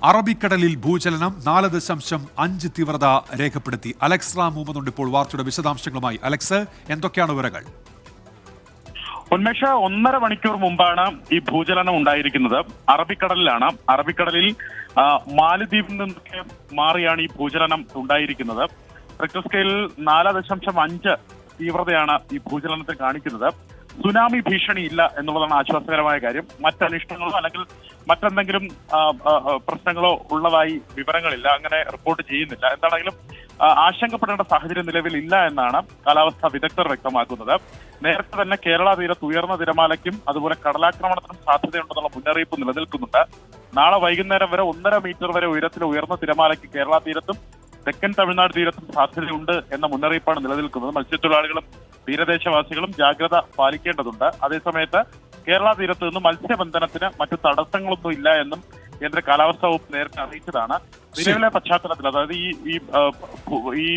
അറബിക്കടലിൽ ഭൂചലനം 4.5 തീവ്രത രേഖപ്പെടുത്തി. അലക്സ് റാം മുഹമ്മദ് ഇപ്പോൾ വാർത്തയുടെ വിശദാംശങ്ങളുമായി. അലക്സ്, എന്തൊക്കെയാണ് വിവരങ്ങൾ? ഉന്മേഷ 1.5 മണിക്കൂർ മുമ്പാണ് ഈ ഭൂചലനം ഉണ്ടായിരിക്കുന്നത്. അറബിക്കടലിലാണ്. അറബിക്കടലിൽ മാലദ്വീപിൽ നിന്നൊക്കെ മാറിയാണ് ഈ ഭൂചലനം ഉണ്ടായിരിക്കുന്നത്. റിക്ടർ സ്കെയിലിൽ 4.5 തീവ്രതയാണ് ഈ ഭൂചലനത്തിൽ കാണിക്കുന്നത്. സുനാമി ഭീഷണി ഇല്ല എന്നുള്ളതാണ് ആശ്വാസകരമായ കാര്യം. മറ്റനിഷ്ടങ്ങളോ അല്ലെങ്കിൽ മറ്റെന്തെങ്കിലും പ്രശ്നങ്ങളോ ഉള്ളതായി വിവരങ്ങളില്ല, അങ്ങനെ റിപ്പോർട്ട് ചെയ്യുന്നില്ല. എന്താണെങ്കിലും ആശങ്കപ്പെടേണ്ട സാഹചര്യം നിലവിൽ ഇല്ല എന്നാണ് കാലാവസ്ഥാ വിദഗ്ധർ വ്യക്തമാക്കുന്നത്. നേരത്തെ തന്നെ കേരള തീരത്ത് ഉയർന്ന തിരമാലയ്ക്കും അതുപോലെ കടലാക്രമണത്തിനും സാധ്യതയുണ്ടെന്നുള്ള മുന്നറിയിപ്പ് നിലനിൽക്കുന്നുണ്ട്. നാളെ വൈകുന്നേരം വരെ 1.5 മീറ്റർ വരെ ഉയരത്തിൽ ഉയർന്ന തിരമാലയ്ക്ക് കേരള തീരത്തും തെക്കൻ തമിഴ്നാട് തീരത്തും സാധ്യതയുണ്ട് എന്ന മുന്നറിയിപ്പാണ് നിലനിൽക്കുന്നത്. മത്സ്യത്തൊഴിലാളികളും തീരദേശവാസികളും ജാഗ്രത പാലിക്കേണ്ടതുണ്ട്. അതേസമയത്ത് കേരള തീരത്ത് നിന്ന് മത്സ്യബന്ധനത്തിന് മറ്റു തടസ്സങ്ങളൊന്നും ഇല്ല എന്നും കേന്ദ്ര കാലാവസ്ഥാ വകുപ്പ് നേരത്തെ അറിയിച്ചതാണ്. നിലവിലെ പശ്ചാത്തലത്തിൽ, അതായത് ഈ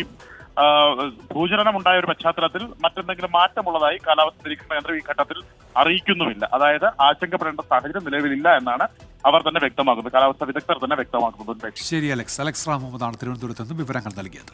ഭൂചലനം ഉണ്ടായ ഒരു പശ്ചാത്തലത്തിൽ മറ്റെന്തെങ്കിലും മാറ്റമുള്ളതായി കാലാവസ്ഥ നിരീക്ഷണ കേന്ദ്രം ഈ ഘട്ടത്തിൽ അറിയിക്കുന്നുമില്ല. അതായത് ആശങ്കപ്പെടേണ്ട സാഹചര്യം നിലവിലില്ല എന്നാണ് അവർ തന്നെ വ്യക്തമാക്കുന്നത്, കാലാവസ്ഥാ വിദഗ്ധർ തന്നെ വ്യക്തമാക്കുന്നത്. ശരി അലക്സ്. അലക്സ് റാം മുഹമ്മദാണ് തിരുവനന്തപുരത്ത് നിന്ന് വിവരങ്ങൾ നൽകിയത്.